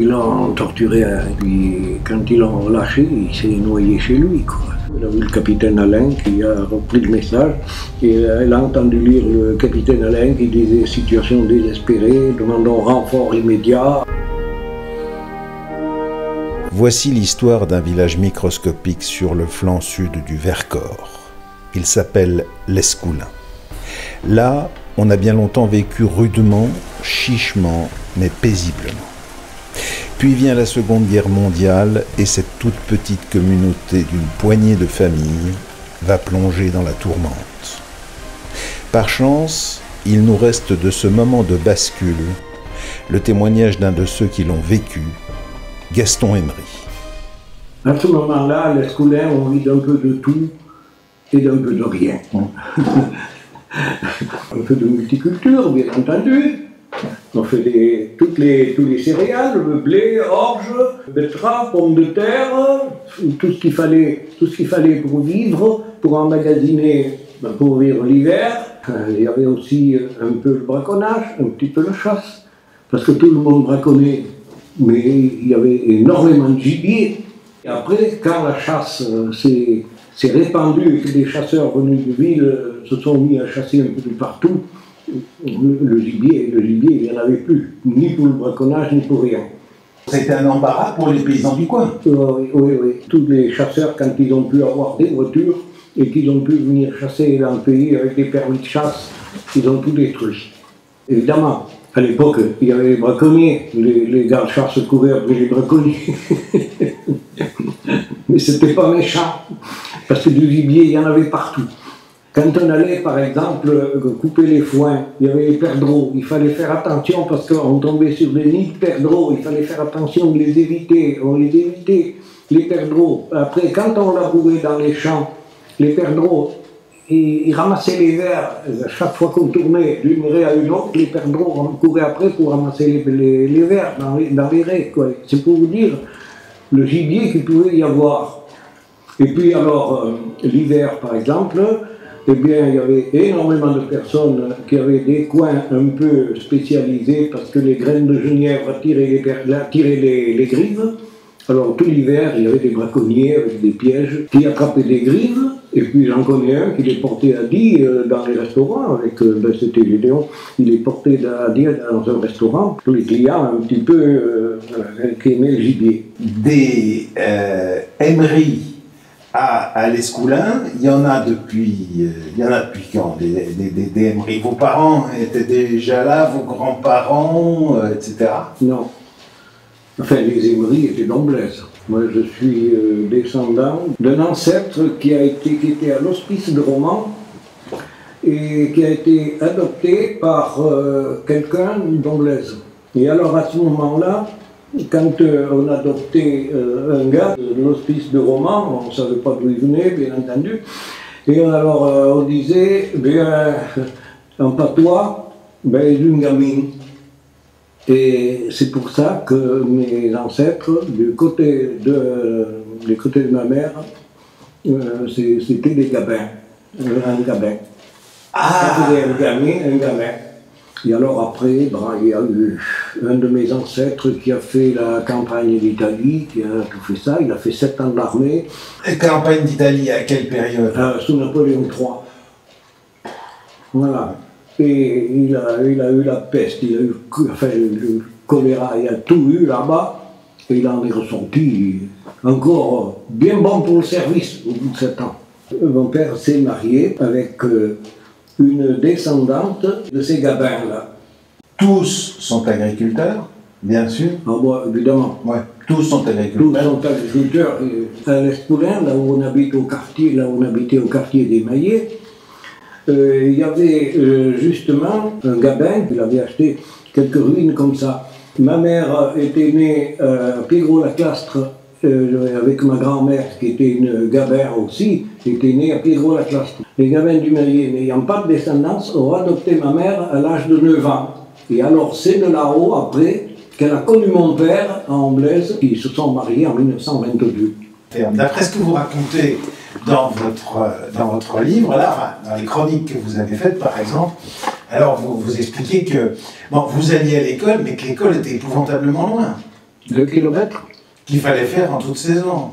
Ils l'ont torturé, et puis quand ils l'ont lâché, il s'est noyé chez lui, quoi. Il a vu le capitaine Alain qui a repris le message et elle a entendu lire le capitaine Alain qui disait « Situation désespérée, demandons renfort immédiat ». Voici l'histoire d'un village microscopique sur le flanc sud du Vercors. Il s'appelle l'Escoulin. Là, on a bien longtemps vécu rudement, chichement, mais paisiblement. Puis vient la Seconde Guerre mondiale et cette toute petite communauté d'une poignée de familles va plonger dans la tourmente. Par chance, il nous reste de ce moment de bascule le témoignage d'un de ceux qui l'ont vécu, Gaston Emery. À ce moment-là, à l'Escoulin, on vit d'un peu de tout et d'un peu de rien. Un peu de multiculture, bien entendu. On fait tous les céréales, le blé, orge, betterave, pommes de terre, tout ce qu'il fallait pour vivre, pour emmagasiner, pour vivre l'hiver. Il y avait aussi un peu le braconnage, un petit peu la chasse, parce que tout le monde braconnait, mais il y avait énormément de gibier. Et après, quand la chasse s'est répandue et que les chasseurs venus de ville se sont mis à chasser un peu de partout, le gibier, il n'y en avait plus, ni pour le braconnage, ni pour rien. C'était un embarras pour les paysans du coin. Oui. Tous les chasseurs, quand ils ont pu avoir des voitures et qu'ils ont pu venir chasser dans le pays avec des permis de chasse, ils ont tout détruit. Évidemment, à l'époque, il y avait les braconniers, les gars de chasse couraient après les braconniers. Mais c'était pas méchant, parce que du gibier, il y en avait partout. Quand on allait, par exemple, couper les foins, il y avait les perdreaux. Il fallait faire attention parce qu'on tombait sur des nids de perdreaux. Il fallait faire attention de les éviter. On les évitait, les perdreaux. Après, quand on labourait dans les champs, les perdreaux, ils ramassaient les vers. Chaque fois qu'on tournait d'une raie à une autre, les perdreaux, on courait après pour ramasser les vers dans les raies. C'est pour vous dire le gibier qu'il pouvait y avoir. Et puis alors, l'hiver, par exemple, eh bien, il y avait énormément de personnes qui avaient des coins un peu spécialisés parce que les graines de genièvre attiraient les grives. Alors, tout l'hiver, il y avait des braconniers avec des pièges qui attrapaient des grives. Et puis, j'en connais un qui les portait à 10 dans les restaurants. C'était Gédéon. Il les portait à 10 dans un restaurant. Tous les clients, un petit peu, qui aimaient le gibier. Des Emery à l'Escoulin, il y en a depuis quand des Emery? Vos parents étaient déjà là, vos grands-parents, etc. Non. Enfin, les Emery étaient d'Amblaise. Moi, je suis descendant d'un ancêtre qui était à l'hospice de Romans et qui a été adopté par quelqu'un d'Amblaise. Et alors, à ce moment-là, quand on adoptait un gars de l'hospice de Romans, on ne savait pas d'où il venait, bien entendu, et alors on disait, en patois, d'une gamine. Et c'est pour ça que mes ancêtres, du côté de ma mère, c'était des gabins, un gabin. Ah. Un gamin. Et alors après, il y a eu un de mes ancêtres qui a fait la campagne d'Italie, qui a tout fait ça, il a fait 7 ans d'armée. Campagne d'Italie, à quelle période? Sous Napoléon III. Voilà. Et il a eu la peste, il a eu le choléra, il a tout eu là-bas, et il en est ressorti encore bien bon pour le service au bout de 7 ans. Mon père s'est marié avec une descendante de ces gabins-là. Tous sont agriculteurs, bien sûr. Ah bon, évidemment. Ouais. Tous sont agriculteurs. Tous sont agriculteurs. À l'Escoulin, là où on habite au quartier, là où on habitait au quartier des Maillets, il y avait justement un gabin qui avait acheté quelques ruines comme ça. Ma mère était née à Piégros-Laclastre avec ma grand-mère qui était une gabin aussi, était née à Piégros-Laclastre. Les gabins du Maillet, n'ayant pas de descendance, ont adopté ma mère à l'âge de 9 ans. Et alors c'est de là-haut, après, qu'elle a connu mon père à Amblaise, qui se sont mariés en 1922. D'après ce que vous racontez dans votre livre, là, dans les chroniques que vous avez faites par exemple, alors vous expliquez que bon, vous alliez à l'école, mais que l'école était épouvantablement loin. 2 kilomètres, qu'il fallait faire en toute saison.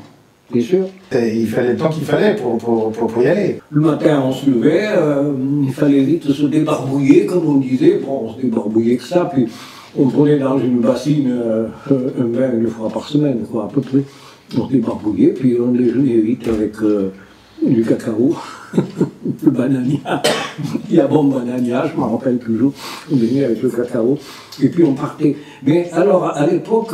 bien sûr. Il fallait le temps qu'il fallait pour y aller. Le matin, on se levait, il fallait vite se débarbouiller, comme on disait. Bon, on se débarbouillait que ça, puis on prenait dans une bassine un bain 2 fois par semaine, quoi, à peu près. On se débarbouillait, puis on déjeunait vite avec du cacao, le banania. Il y a bon banania, je m'en rappelle toujours. On déjeunait avec le cacao, et puis on partait. Mais alors, à l'époque,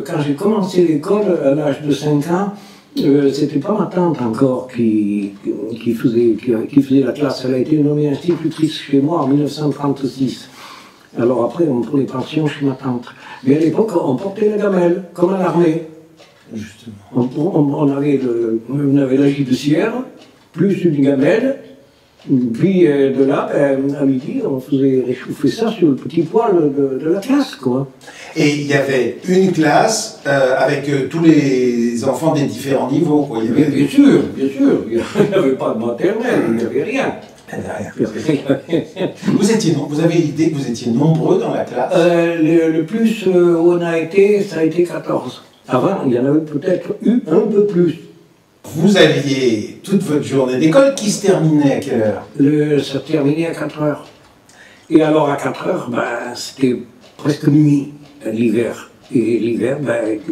quand j'ai commencé l'école, à l'âge de 5 ans, c'était pas ma tante encore qui faisait la classe. Elle a été nommée institutrice chez moi en 1936. Alors après, on prenait pension chez ma tante. Mais à l'époque, on portait la gamelle, comme à l'armée. Justement. On avait la gibecière, plus une gamelle. Puis de là, à midi, on faisait réchauffer ça sur le petit poêle de la classe, quoi. Et il y avait une classe avec tous les enfants des différents niveaux, quoi. Il y avait... Bien sûr. Il n'y avait pas de maternelle, il n'y avait rien. Vous avez l'idée que vous étiez nombreux dans la classe? Le plus où on a été, ça a été 14. Avant, il y en avait peut-être eu un peu plus. Vous aviez toute votre journée d'école qui se terminait à quelle heure? Ça terminait à 4 heures. Et alors à 4 heures, c'était presque nuit, l'hiver. Et l'hiver,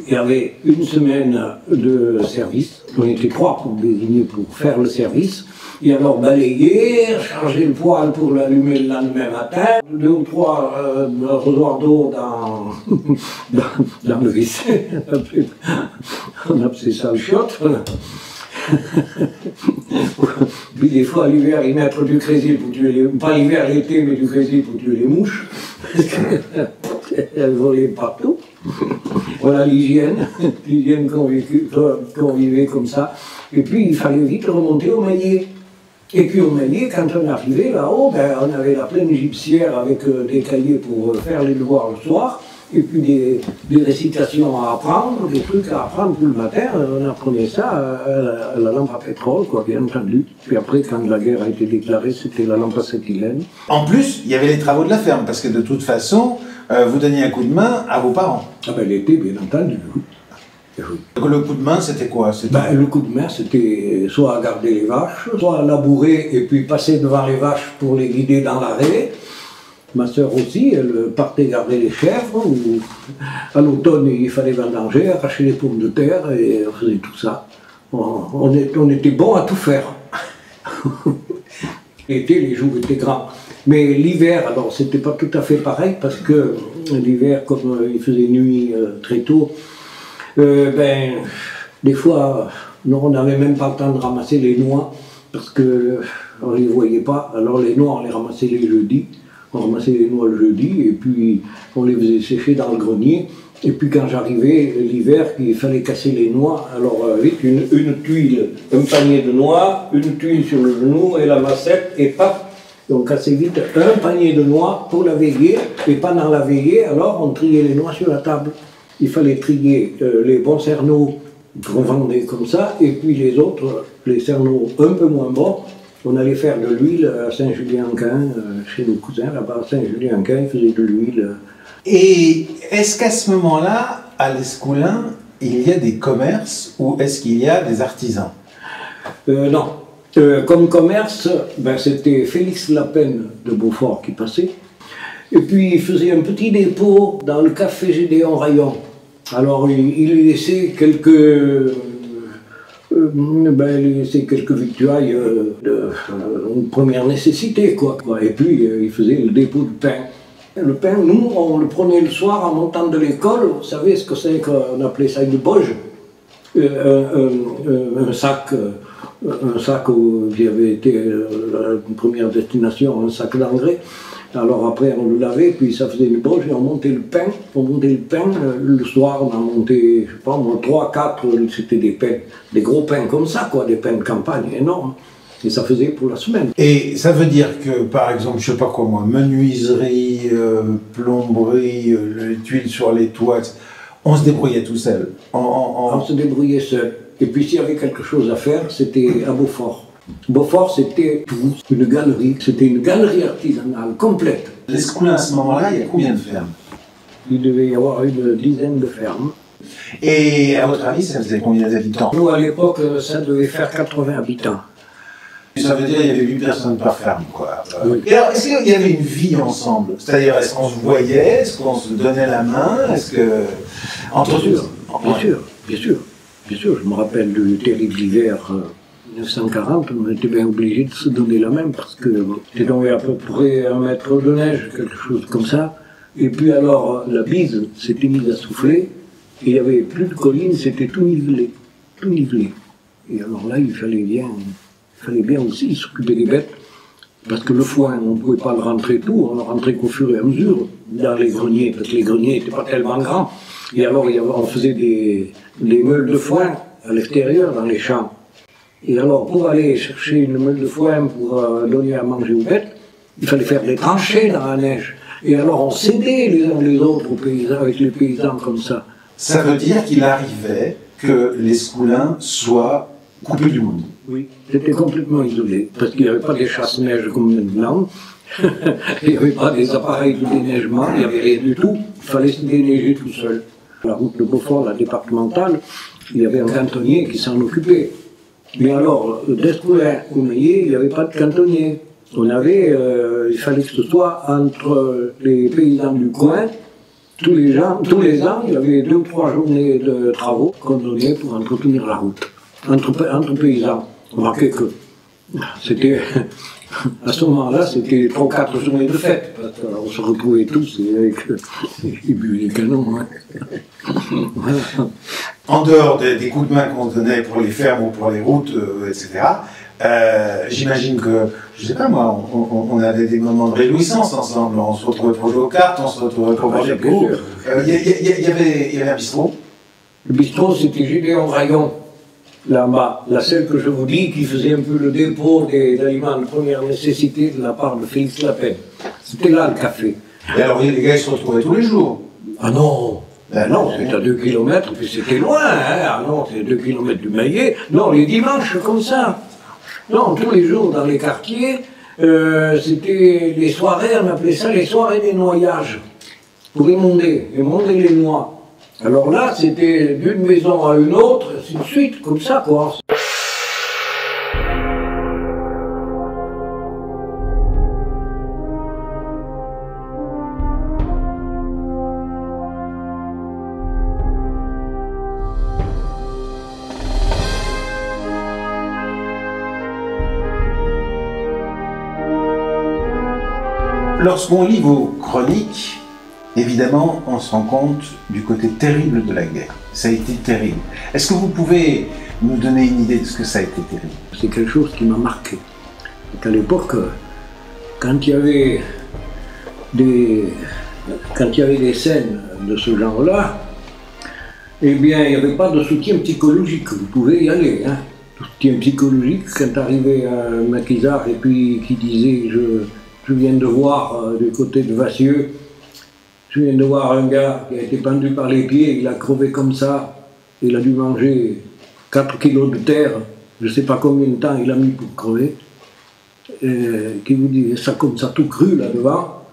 il y avait une semaine de service. On était 3 pour désigner pour faire le service. Et alors balayer, charger le poêle pour l'allumer le lendemain matin, 2 ou 3 arrosoirs d'eau dans le WC. On appelait ça le chiotte. Puis des fois l'hiver, ils mettent du crésil pour tuer les... Pas l'hiver, l'été, mais du crésil pour tuer les mouches. Elles volaient partout. Voilà l'hygiène qu'on vivait comme ça. Et puis il fallait vite remonter au maillet. Et puis au maillet, quand on arrivait là-haut, on avait la pleine gibecière avec des cahiers pour faire les devoirs le soir, et puis des récitations à apprendre, des trucs à apprendre tout le matin. On apprenait ça à la lampe à pétrole, quoi, bien entendu. Puis après, quand la guerre a été déclarée, c'était la lampe à acétylène. En plus, il y avait les travaux de la ferme, parce que de toute façon, vous donniez un coup de main à vos parents. L'été, bien entendu. Oui. Donc le coup de main, c'était quoi? Le coup de main, c'était soit à garder les vaches, soit à labourer et puis passer devant les vaches pour les guider dans l'arrêt. Ma sœur aussi, elle partait garder les chèvres, ou à l'automne, il fallait vendanger, arracher les pommes de terre, et on faisait tout ça. On était bons à tout faire. L'été, les jours étaient grands. Mais l'hiver, alors, c'était pas tout à fait pareil, parce que l'hiver, comme il faisait nuit très tôt, des fois, on n'avait même pas le temps de ramasser les noix, parce qu'on ne les voyait pas. Alors les noix, on les ramassait les jeudis. On ramassait les noix le jeudi, et puis on les faisait sécher dans le grenier. Et puis quand j'arrivais l'hiver, il fallait casser les noix, alors vite, une tuile, un panier de noix, une tuile sur le genou, et la massette, et paf, on cassait vite un panier de noix pour la veillée, et pendant la veillée, alors on triait les noix sur la table. Il fallait trier les bons cerneaux qu'on vendait comme ça, et puis les autres, les cerneaux un peu moins bons, on allait faire de l'huile à Saint-Julien-en-Quin, chez nos cousins là-bas à Saint-Julien-en-Quin, ils faisaient de l'huile. Et est-ce qu'à ce moment-là, à l'Escoulin, il y a des commerces ou est-ce qu'il y a des artisans? Non. Comme commerce, c'était Félix Lapen de Beaufort qui passait. Et puis il faisait un petit dépôt dans le café Gédéon Rayon. Alors il laissait quelques victuailles de première nécessité, quoi. Et puis il faisait le dépôt de pain. Le pain, nous, on le prenait le soir en montant de l'école. Vous savez ce que c'est qu'on appelait ça une boge? Un sac où il y avait été la première destination, un sac d'engrais. Alors après on le lavait, puis ça faisait une boge et on montait le pain. Le soir on en montait, je sais pas moi, 3, 4, c'était des pains, des gros pains comme ça, quoi, des pains de campagne énormes. Et ça faisait pour la semaine. Et ça veut dire que, par exemple, je sais pas quoi moi, menuiserie, plomberie, les tuiles sur les toits, on se débrouillait tout seul. On se débrouillait seul. Et puis s'il y avait quelque chose à faire, c'était à Beaufort. Beaufort, c'était tout, une galerie artisanale complète. L'Escoulin, à ce moment-là, il y a combien de fermes? Il devait y avoir une dizaine de fermes. Et à votre avis, ça faisait combien d'habitants? Nous, à l'époque, ça devait faire 80 habitants. Ça veut dire qu'il y avait 8 personnes par ferme, quoi. Oui. Et alors, est-ce qu'il y avait une vie ensemble? C'est-à-dire, est-ce qu'on se voyait? Est-ce qu'on se donnait la main? Est-ce que... Entre Bien sûr, bien sûr, bien sûr, bien sûr. Je me rappelle du terrible hiver 1940, on était bien obligés de se donner la main parce que c'était tombé à peu près 1 mètre de neige, quelque chose comme ça. Et puis alors, la bise s'était mise à souffler, et il n'y avait plus de collines, c'était tout nivelé, tout nivelé. Et alors là, il fallait bien aussi s'occuper des bêtes, parce que le foin, on ne pouvait pas le rentrer tout, on le rentrait qu'au fur et à mesure dans les greniers, parce que les greniers n'étaient pas tellement grands. Et alors, on faisait des meules de foin à l'extérieur, dans les champs. Et alors, pour aller chercher une meule de foin pour donner à manger aux bêtes, il fallait faire des tranchées dans la neige. Et alors, on s'aidait les uns les autres aux paysans, avec les paysans comme ça. Ça veut dire qu'il arrivait que l'Escoulin soit coupé du monde. Oui, c'était complètement isolé, parce qu'il n'y avait pas des chasse-neige comme maintenant, il n'y avait pas des appareils de déneigement, il n'y avait rien du tout, il fallait se déneiger tout seul. La route de Beaufort, la départementale, il y avait un cantonnier qui s'en occupait. Mais alors, d'Escoulin au Meillet, il n'y avait pas de cantonnier. Il fallait que ce soit entre les paysans du coin. Tous les ans, il y avait 2 ou 3 journées de travaux qu'on donnait pour entretenir la route. Entre paysans. Remarquez que c'était, à ce moment-là, c'était 3 ou 4 journées de fête. Parce qu'on se retrouvait tous avec les buts et les canons. Hein. En dehors des coups de main qu'on donnait pour les fermes ou pour les routes, etc., j'imagine que, je sais pas moi, on avait des moments de réjouissance ensemble. On se retrouvait pour jouer aux cartes, on se retrouvait pour manger le coup. Il y avait un bistrot. Le bistrot, c'était Gédéon Rayon, là-bas. La seule que je vous dis, qui faisait un peu le dépôt des aliments de première nécessité de la part de Félix Lapin. C'était là le café. Et alors les gars, ils se retrouvaient tous les jours. Ah non! Non, c'était à 2 km, puis c'était loin, hein. Ah non, c'était 2 km du Meillet. Non, les dimanches, comme ça. Non, tous les jours dans les quartiers, c'était les soirées, on appelait ça les soirées des noyages. Pour émonder les noix. Alors là, c'était d'une maison à une autre, ainsi de suite, comme ça, quoi. Lorsqu'on lit vos chroniques, évidemment, on se rend compte du côté terrible de la guerre. Ça a été terrible. Est-ce que vous pouvez nous donner une idée de ce que ça a été terrible? C'est quelque chose qui m'a marqué. À l'époque, quand il y avait des scènes de ce genre-là, eh bien, il n'y avait pas de soutien psychologique. Vous pouvez y aller, hein. Soutien psychologique, quand arrivait un maquisard et puis qui disait je viens de voir du côté de Vassieux, je viens de voir un gars qui a été pendu par les pieds, il a crevé comme ça, il a dû manger 4 kilos de terre, je ne sais pas combien de temps il a mis pour crever, qui vous dit ça comme ça tout cru là devant,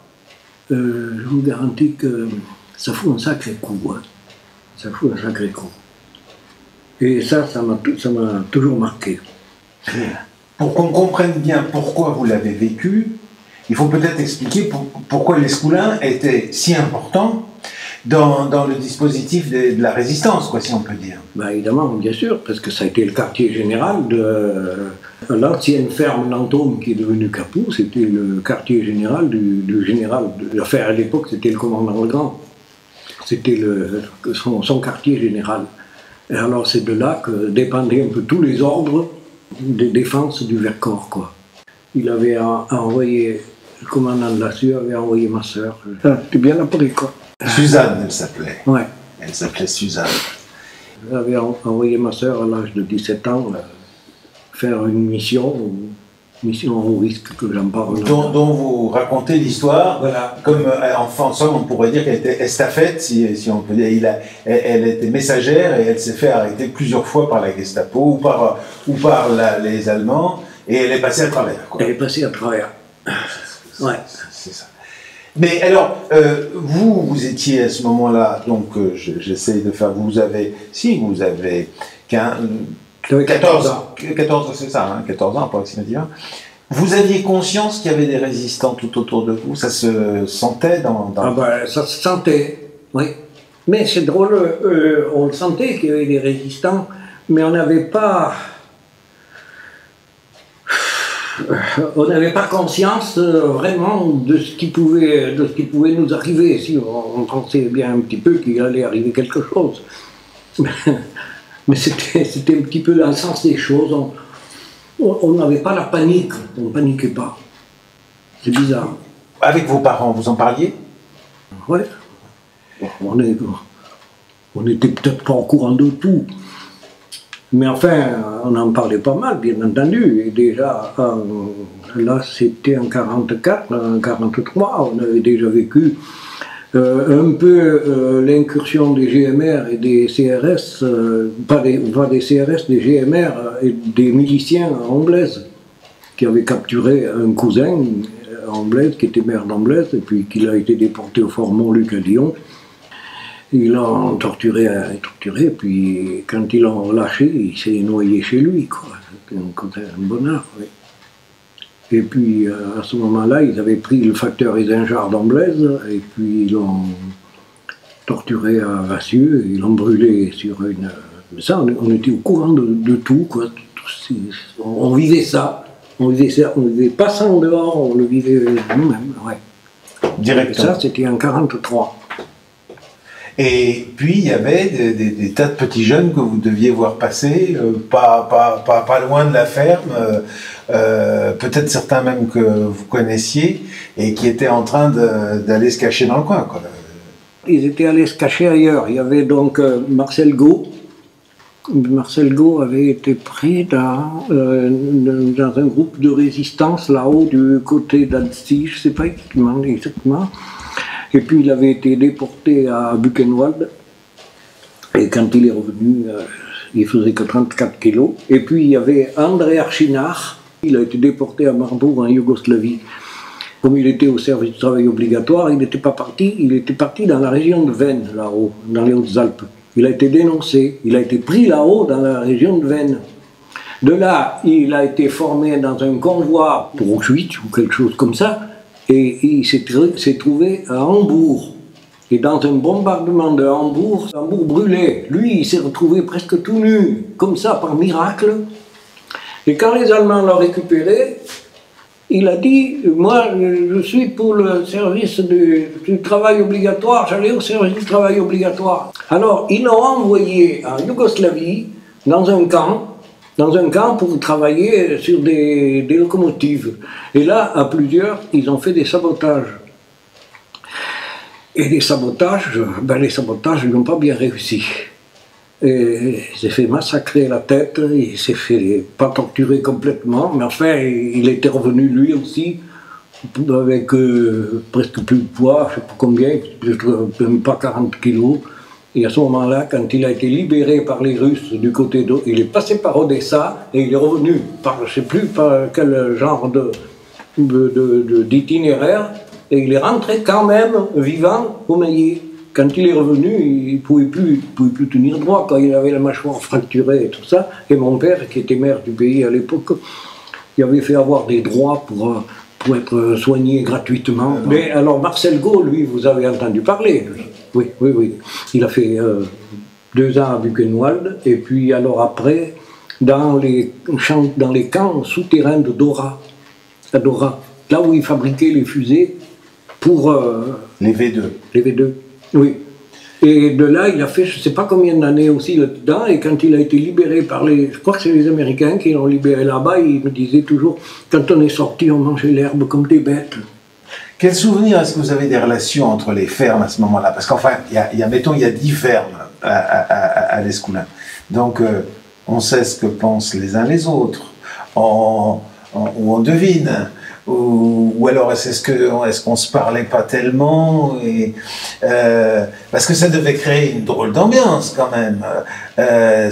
je vous garantis que ça fout un sacré coup, hein. Ça fout un sacré coup. Et ça m'a toujours marqué. Pour qu'on comprenne bien pourquoi vous l'avez vécu, il faut peut-être expliquer pourquoi l'Escoulin était si important dans le dispositif de la résistance, quoi, si on peut dire. Ben évidemment, bien sûr, parce que ça a été le quartier général de l'ancienne ferme Lantôme qui est devenue Capoue, c'était le quartier général du général. Enfin, à l'époque, c'était le commandant Legrand. C'était son quartier général. Et alors, c'est de là que dépendaient un peu tous les ordres de défense du Vercors, quoi. Il avait envoyé, le commandant de la SUE avait envoyé ma sœur. C'était bien après, quoi. Suzanne, elle s'appelait. Ouais. Elle s'appelait Suzanne. J'avais envoyé ma sœur à l'âge de 17 ans faire une mission au risque que j'en parle. Dont vous racontez l'histoire, voilà. Comme en français, on pourrait dire qu'elle était estafette, si on peut dire. Elle était messagère et elle s'est fait arrêter plusieurs fois par la Gestapo ou par les Allemands et elle est passée à travers, quoi. Elle est passée à travers. Ouais. C'est ça. Mais alors, vous étiez à ce moment-là, donc j'essaye de faire, vous avez 14 c'est ça, hein, 14 ans approximativement. Vous aviez conscience qu'il y avait des résistants tout autour de vous? Ça se sentait dans... Ah ben, ça se sentait, oui. Mais c'est drôle, on le sentait qu'il y avait des résistants, mais on n'avait pas conscience vraiment de ce qui pouvait nous arriver. Si on pensait bien un petit peu qu'il allait arriver quelque chose. Mais c'était un petit peu dans le sens des choses. On n'avait pas la panique, on ne paniquait pas. C'est bizarre. Avec vos parents, vous en parliez? Oui. On n'était peut-être pas au courant de tout. Mais enfin, on en parlait pas mal, bien entendu. Et déjà, là, c'était en 1944, en 1943, on avait déjà vécu un peu l'incursion des GMR et des CRS, pas des CRS, des GMR et des miliciens à Amblèze, qui avaient capturé un cousin à Amblèze, qui était maire d'Amblèze, et puis qu'il a été déporté au fort Montluc à Lyon. Ils l'ont torturé, puis quand ils l'ont lâché, il s'est noyé chez lui, quoi. C'était un bonheur, oui. Et puis à ce moment-là, ils avaient pris le facteur Isinjar d'Amblèze, et puis ils l'ont torturé à Vassieux, ils l'ont brûlé sur une... Mais ça, on était au courant de tout, quoi. On vivait ça. On vivait pas ça en dehors, on le vivait nous-mêmes, ouais. Directement. Et ça, c'était en 1943. Et puis il y avait des tas de petits jeunes que vous deviez voir passer, pas loin de la ferme, peut-être certains même que vous connaissiez, et qui étaient en train d'aller se cacher dans le coin, quoi. Ils étaient allés se cacher ailleurs. Il y avait donc Marcel Gau. Marcel Gau avait été pris dans un groupe de résistance là-haut du côté d'Annecy, je ne sais pas exactement. Et puis il avait été déporté à Buchenwald. Et quand il est revenu, il faisait que 34 kilos. Et puis il y avait André Archinard. Il a été déporté à Marbourg en Yougoslavie. Comme il était au service du travail obligatoire, il n'était pas parti. Il était parti dans la région de Veynes, là-haut, dans les Hautes-Alpes. Il a été dénoncé. Il a été pris là-haut, dans la région de Veynes. De là, il a été formé dans un convoi pour Auschwitz ou quelque chose comme ça. Et il s'est trouvé à Hambourg. Et dans un bombardement de Hambourg brûlait. Lui, il s'est retrouvé presque tout nu, comme ça, par miracle. Et quand les Allemands l'ont récupéré, il a dit, moi, je suis pour le service du travail obligatoire, j'allais au service du travail obligatoire. Alors, ils l'ont envoyé en Yougoslavie, dans un camp pour travailler sur des locomotives. Et là, à plusieurs, ils ont fait des sabotages. Et les sabotages ils n'ont pas bien réussi. Et il s'est fait massacrer la tête, il s'est fait pas torturer complètement, mais enfin, il était revenu lui aussi, avec presque plus de poids, je ne sais pas combien, même pas 40 kilos. Et à ce moment-là, quand il a été libéré par les Russes du côté d'eau, il est passé par Odessa et il est revenu par, je ne sais plus par quel genre d'itinéraire, et il est rentré quand même vivant au Maillet. Quand il est revenu, il ne pouvait plus tenir droit, quand il avait la mâchoire fracturée et tout ça. Et mon père, qui était maire du pays à l'époque, il avait fait avoir des droits pour être soigné gratuitement. Mais alors Marcel Gau, lui, vous avez entendu parler, lui. Oui. Il a fait 2 ans à Buchenwald, et puis alors après, dans les camps souterrains de Dora, à Dora, là où il fabriquait les fusées pour... les V2. Les V2, oui. Et de là, il a fait je ne sais pas combien d'années aussi là-dedans, et quand il a été libéré par les... Je crois que c'est les Américains qui l'ont libéré là-bas, il me disait toujours, quand on est sorti, on mangeait l'herbe comme des bêtes. Quel souvenir est-ce que vous avez des relations entre les fermes à ce moment-là? Parce qu'enfin, il y a 10 fermes à l'Escoulin. Donc, on sait ce que pensent les uns les autres. On devine. Ou alors est-ce qu'on se parlait pas tellement parce que ça devait créer une drôle d'ambiance quand même,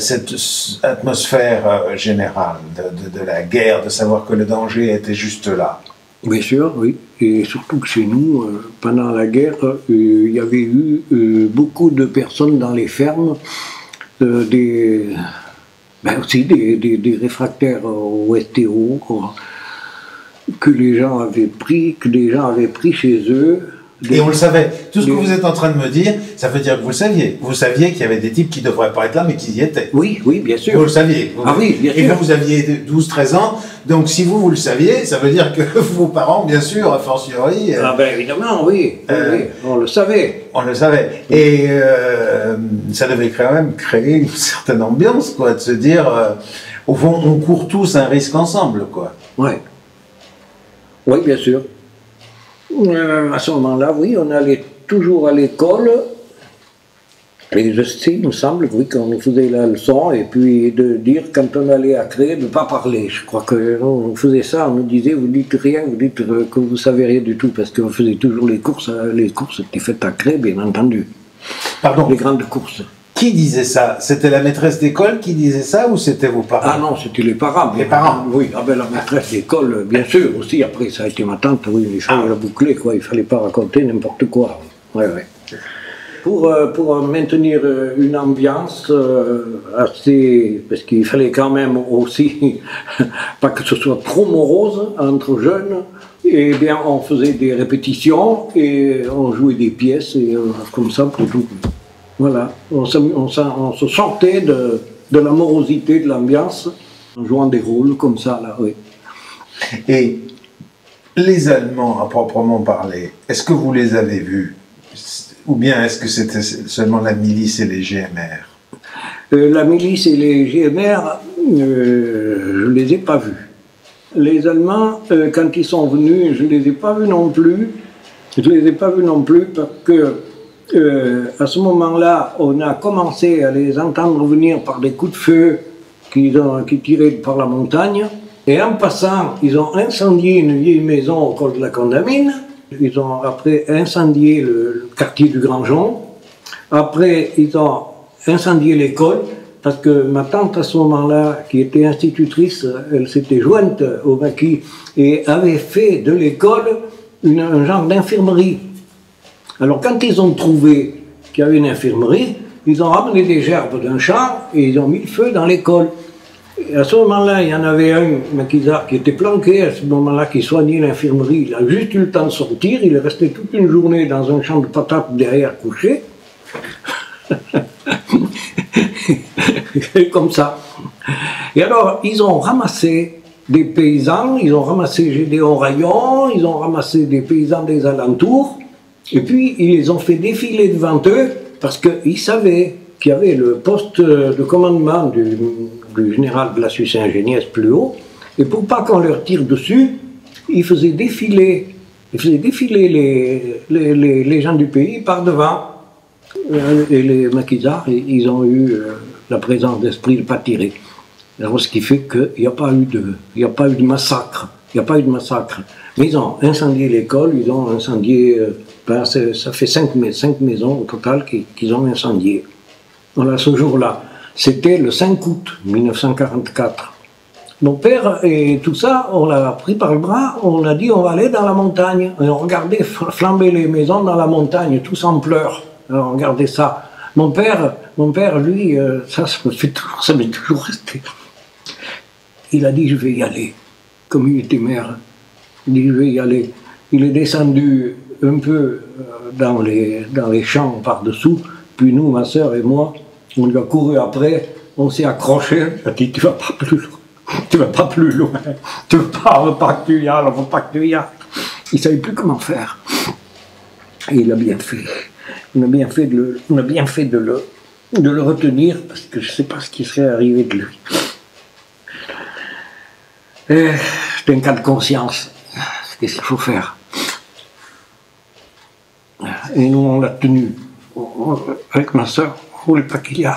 cette atmosphère générale de la guerre, de savoir que le danger était juste là. Bien sûr, oui. Et surtout que chez nous, pendant la guerre, il y avait eu beaucoup de personnes dans les fermes, aussi des réfractaires au STO, que les gens avaient pris chez eux. Et on le savait. Tout ce que vous êtes en train de me dire, ça veut dire que vous le saviez. Vous saviez qu'il y avait des types qui ne devraient pas être là, mais qui y étaient. Oui, bien sûr. Vous le saviez. Oui, bien sûr. Et vous aviez 12-13 ans. Donc, si vous le saviez, ça veut dire que vos parents, bien sûr, a fortiori... Ah ben évidemment, oui. On le savait. On le savait. Et ça devait quand même créer une certaine ambiance, quoi, de se dire, au fond, on court tous un risque ensemble, quoi. Ouais. Oui, bien sûr. À ce moment-là, oui, on allait toujours à l'école. Et je sais, il me semble, oui, qu'on nous faisait la leçon, et puis de dire, quand on allait à Cré, de ne pas parler. Je crois qu'on faisait ça, on nous disait, vous dites rien, vous dites que vous savez rien du tout, parce qu'on faisait toujours les courses étaient faites à Cré, bien entendu. Pardon. Les grandes courses. Qui disait ça? C'était la maîtresse d'école qui disait ça, ou c'était vos parents? Ah non, c'était les parents. Les parents? Oui, ah ben la maîtresse d'école, bien sûr, aussi, après ça a été ma tante, oui, les choses à boucler, quoi, il ne fallait pas raconter n'importe quoi. Ouais. Pour maintenir une ambiance assez... Parce qu'il fallait quand même aussi, pas que ce soit trop morose entre jeunes, et bien on faisait des répétitions et on jouait des pièces, et comme ça pour tout. Voilà, on se sortait de la morosité de l'ambiance en jouant des rôles comme ça, là, oui. Et les Allemands, à proprement parler, est-ce que vous les avez vus? Ou bien est-ce que c'était seulement la milice et les GMR? La milice et les GMR, je ne les ai pas vus. Les Allemands, quand ils sont venus, je ne les ai pas vus non plus. Je ne les ai pas vus non plus parce que à ce moment-là, on a commencé à les entendre venir par des coups de feu qui tiraient par la montagne. Et en passant, ils ont incendié une vieille maison au col de la Condamine. Ils ont après incendié le quartier du Grandjon. Après, ils ont incendié l'école, parce que ma tante à ce moment-là, qui était institutrice, elle s'était jointe au maquis et avait fait de l'école un genre d'infirmerie. Alors quand ils ont trouvé qu'il y avait une infirmerie, ils ont ramené des gerbes d'un champ et ils ont mis le feu dans l'école. Et à ce moment-là, il y en avait un, maquisard, qui était planqué à ce moment-là, qui soignait l'infirmerie. Il a juste eu le temps de sortir, il est resté toute une journée dans un champ de patates derrière couché. Comme ça. Et alors, ils ont ramassé des paysans, ils ont ramassé Gédéon Rayon, ils ont ramassé des paysans des alentours, et puis ils les ont fait défiler devant eux, parce qu'ils savaient qu'il y avait le poste de commandement du général de la Suisse Ingéniesse plus haut, et pour pas qu'on leur tire dessus, ils faisaient défiler les gens du pays par devant. Et les maquisards, ils ont eu la présence d'esprit de ne pas tirer. Alors, ce qui fait qu'il n'y a pas eu de massacre. Il n'y a pas eu de massacre. Mais ils ont incendié l'école, ils ont incendié, ça fait 5 maisons au total qu'ils ont incendiées. Voilà, ce jour-là, c'était le 5 août 1944. Mon père et tout ça, on l'a pris par le bras, on a dit on va aller dans la montagne. Et on regardait flamber les maisons dans la montagne, tous en pleurs. Alors, regardez ça. Mon père, lui, ça m'est toujours resté. Il a dit, je vais y aller. Comme il était maire, il dit, je vais y aller. Il est descendu un peu dans les champs par-dessous. Puis nous, ma sœur et moi, on lui a couru après. On s'est accrochés. Il a dit, tu vas pas plus loin. Tu vas pas plus loin. Tu veux pas que tu y ailles, faut pas que tu y ailles. Il savait plus comment faire. Et il a bien fait. On a bien fait de le retenir, parce que je ne sais pas ce qui serait arrivé de lui. C'est un cas de conscience. Qu'est-ce qu'il faut faire? Et nous, on l'a tenu. Avec ma soeur, on ne voulait pas qu'il y aille.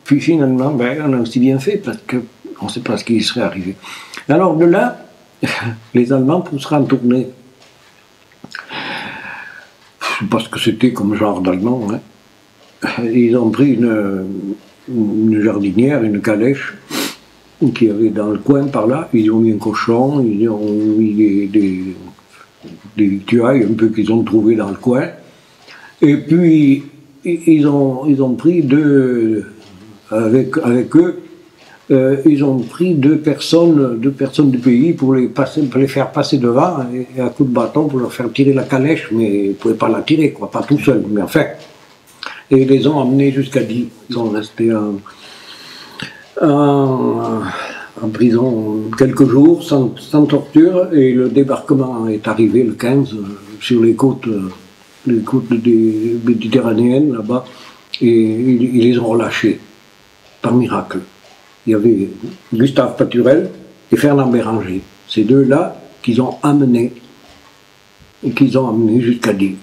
Puis finalement, on a aussi bien fait, parce qu'on ne sait pas ce qui serait arrivé. Alors de là, les Allemands pour se retourner. Je ne sais pas ce que c'était comme genre d'allemand. Hein. Ils ont pris une jardinière, une calèche, qu'il y avait dans le coin par là. Ils ont mis un cochon, ils ont mis des victuailles un peu qu'ils ont trouvé dans le coin. Et puis, ils ont pris avec eux, ils ont pris deux personnes du pays pour les faire passer devant et à coup de bâton pour leur faire tirer la calèche, mais ils ne pouvaient pas la tirer, quoi, pas tout seul, mais enfin. Et ils les ont emmenés jusqu'à Die. Ils sont restés en prison quelques jours sans torture, et le débarquement est arrivé le 15 sur les côtes méditerranéennes là-bas, et ils les ont relâchés par miracle. Il y avait Gustave Paturel et Fernand Béranger, ces deux-là qu'ils ont amenés jusqu'à Die.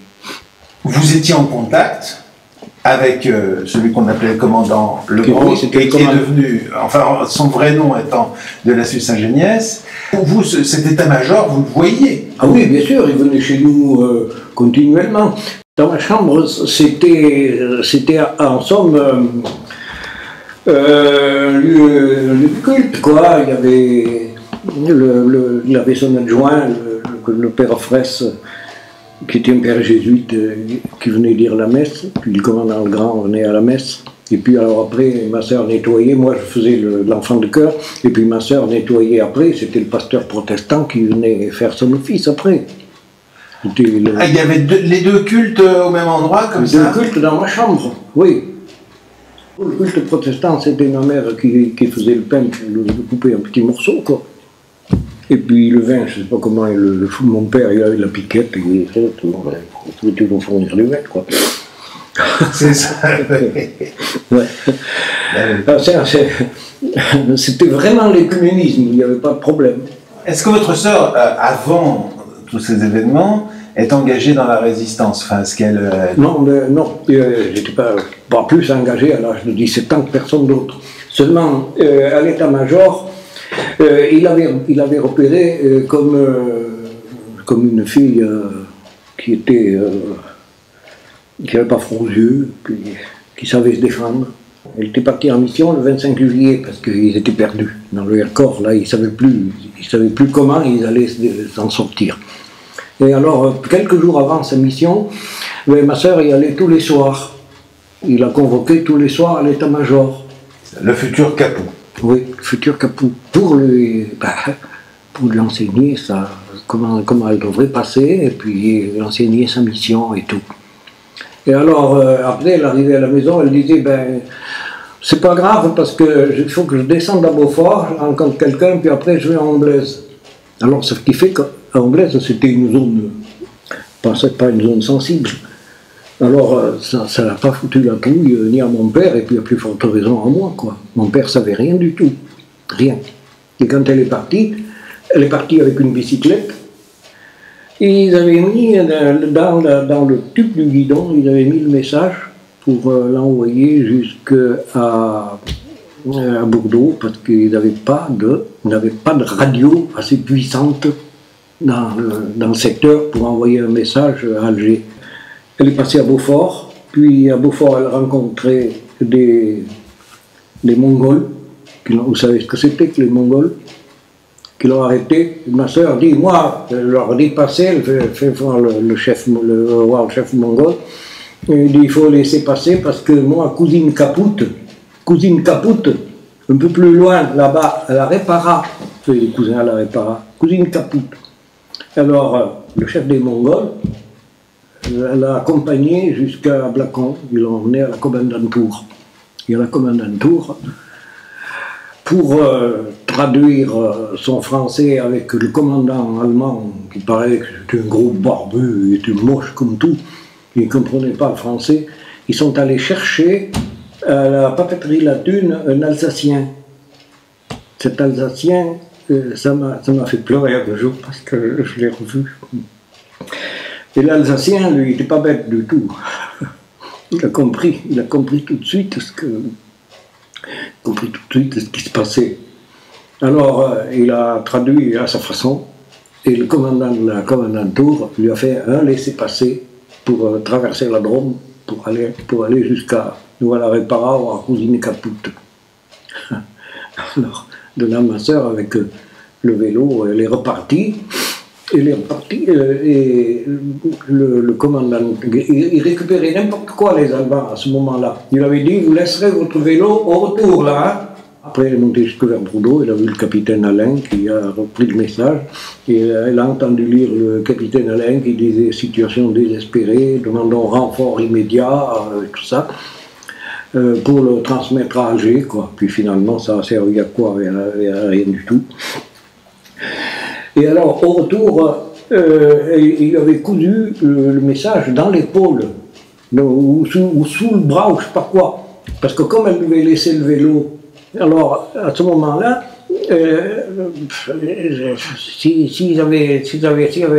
Vous étiez en contact avec celui qu'on appelait le commandant Legrand, qui est devenu, enfin son vrai nom étant de la Suisse-Saint-Géniès. Vous, cet état-major, vous le voyiez? Ah oui, bien sûr, il venait chez nous continuellement. Dans ma chambre, c'était en somme le culte, quoi. Il avait son adjoint, le père Fraisse, qui était un père jésuite, qui venait lire la messe, puis le commandant Legrand venait à la messe, et puis alors après, ma sœur nettoyait, moi je faisais l'enfant de chœur, et puis ma sœur nettoyait après, c'était le pasteur protestant qui venait faire son office après. Il y avait les deux cultes au même endroit, comme ça? Les deux cultes dans ma chambre, oui. Le culte protestant, c'était ma mère qui faisait le pain, le coupait en petits morceaux, quoi. Et puis le vin, je ne sais pas comment, mon père, il avait la piquette, et il pouvait toujours fournir du vin, quoi. C'est ça. Ouais. C'était vraiment l'écuménisme, il n'y avait pas de problème. Est-ce que votre sœur, avant tous ces événements, est engagée dans la résistance? Enfin, est-ce qu'elle... Non, j'étais pas plus engagé à l'âge de 17 ans que personne d'autre. Seulement, à l'état-major, il avait repéré comme une fille qui n'avait pas froid aux yeux, qui savait se défendre. Elle était partie en mission le 25 juillet parce qu'ils étaient perdus dans le Vercors. Là, ils ne savaient plus comment ils allaient s'en sortir. Et alors, quelques jours avant sa mission, ma sœur y allait tous les soirs. Il l'a convoqué tous les soirs à l'état-major. Le futur capou. Oui, le futur capou. Pour lui enseigner ça, comment elle devrait passer, et puis lui enseigner sa mission et tout. Et alors, après, elle arrivait à la maison, elle disait, c'est pas grave, parce qu'il faut que je descende à Beaufort, je rencontre quelqu'un, puis après je vais à Amblaise. Alors, ce qui fait qu'à Amblaise, c'était une zone, pas une zone sensible. Alors, ça n'a pas foutu la trouille ni à mon père, et puis à plus forte raison à moi, quoi. Mon père savait rien du tout, rien. Et quand elle est partie avec une bicyclette, et ils avaient mis dans le tube du guidon, ils avaient mis le message pour l'envoyer jusqu'à Bordeaux, parce qu'ils n'avaient pas de radio assez puissante dans le secteur pour envoyer un message à Alger. Elle est passée à Beaufort, puis à Beaufort elle a rencontré des Mongols, vous savez ce que c'était que les Mongols, qui l'ont arrêté. Ma sœur dit, moi, elle leur dit passer, elle fait voir le chef mongol, et il dit, il faut laisser passer parce que moi, cousine Capoute, un peu plus loin, là-bas, à la Répara, les cousins à la Répara, cousine Capoute. Alors, le chef des Mongols l'a accompagné jusqu'à Blacon, ils l'ont emmené à la commandantour. Et à la commandantour, pour traduire son français avec le commandant allemand, qui paraît que c'était un gros barbu, il était moche comme tout, il ne comprenait pas le français, ils sont allés chercher à la papeterie La Thune un Alsacien. Cet Alsacien, ça m'a fait pleurer un jour parce que je l'ai revu. Et l'Alsacien, lui, il n'était pas bête du tout. Il a compris tout de suite ce qui se passait. Alors, il a traduit à sa façon, et le commandant de la commandantour lui a fait un laissez-passer pour traverser la Drôme, pour aller jusqu'à Nouvelle-Répara ou à Cousine Capoute. Alors, de là, ma soeur, avec le vélo, elle est repartie. Et le commandant, il récupérait n'importe quoi, les Allemands, à ce moment-là. Il avait dit, vous laisserez votre vélo au retour, là. Hein. Après, il est monté jusqu'à vers Bordeaux, il a vu le capitaine Alain qui a repris le message. Et elle a entendu lire le capitaine Alain qui disait « Situation désespérée, demandons renfort immédiat, tout ça. Pour le transmettre à Alger, quoi. Puis finalement, ça a servi à quoi? À rien du tout. Et alors, au retour, il avait cousu le message dans l'épaule, ou sous le bras, ou je sais pas quoi. Parce que comme elle devait laisser le vélo, alors à ce moment-là, s'ils avaient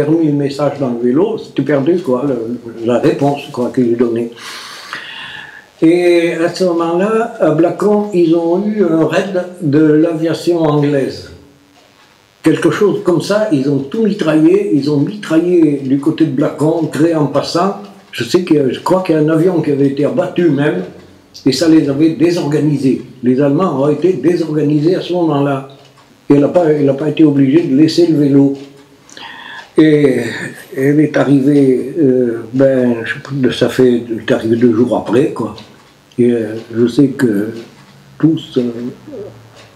remis le message dans le vélo, c'était perdu, quoi, la réponse qu'il lui donnait. Et à ce moment-là, à Blacon, ils ont eu un raid de l'aviation anglaise. Quelque chose comme ça, ils ont tout mitraillé, ils ont mitraillé du côté de Blacon, créé en passant. Je crois qu'il y a un avion qui avait été abattu même, et ça les avait désorganisés. Les Allemands ont été désorganisés à ce moment-là. Et elle n'a pas été obligée de laisser le vélo. Et elle est arrivée, ça fait, elle est arrivée 2 jours après, quoi. Et je sais que tous,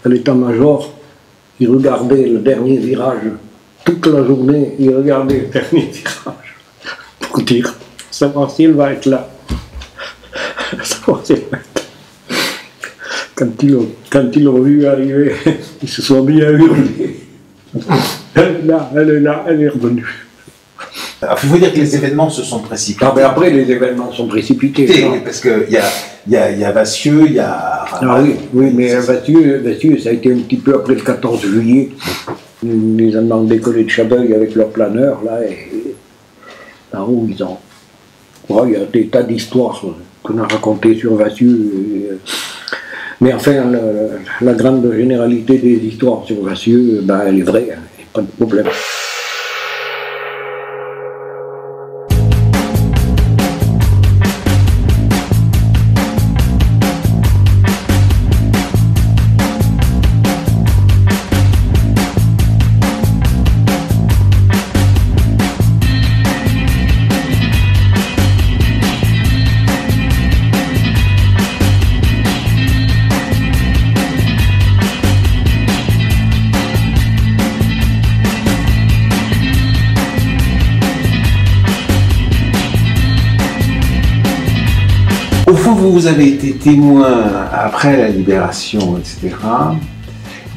à l'état-major, ils regardaient le dernier virage. Toute la journée, ils regardaient le dernier virage pour dire, savoir si elle va être là. Savoir si elle va être là. Quand ils l'ont vu arriver, ils se sont mis à hurler. Elle est là, elle est revenue. Alors, il faut dire que les événements se sont précipités. Ah, mais après, les événements sont précipités. Parce qu'il y a Vassieux, il y a... Ah oui, mais Vassieux, ça a été un petit peu après le 14 juillet. Les Allemands ont décollé de Chabeuil avec leur planeur, là, et là-haut, ils ont... Ouais, il y a des tas d'histoires qu'on a racontées sur Vassieux. Mais enfin, la grande généralité des histoires sur Vassieux, elle est vraie, hein, pas de problème. Au fond, vous avez été témoin, après la libération, etc.,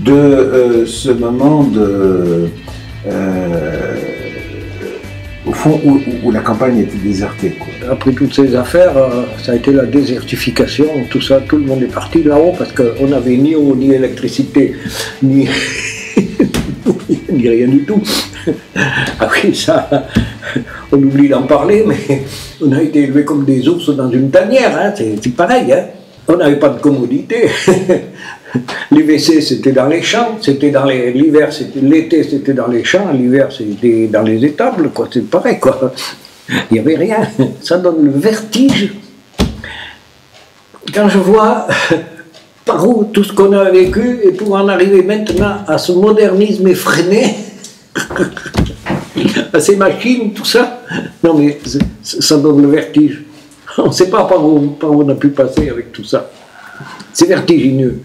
de ce moment au fond, où la campagne était désertée, quoi. Après toutes ces affaires, ça a été la désertification, tout ça, tout le monde est parti là-haut parce qu'on n'avait ni eau, ni électricité, ni rien du tout. Après ça, on oublie d'en parler, mais on a été élevés comme des ours dans une tanière, hein, c'est pareil. Hein. On n'avait pas de commodité. Les WC, c'était dans les champs, l'hiver, l'été, c'était dans les champs, l'hiver, c'était dans les étables, quoi, c'est pareil, quoi. Il n'y avait rien. Ça donne le vertige. Quand je vois par où tout ce qu'on a vécu, et pour en arriver maintenant à ce modernisme effréné, à ces machines, tout ça, non mais ça donne le vertige. On ne sait pas par où on a pu passer avec tout ça. C'est vertigineux.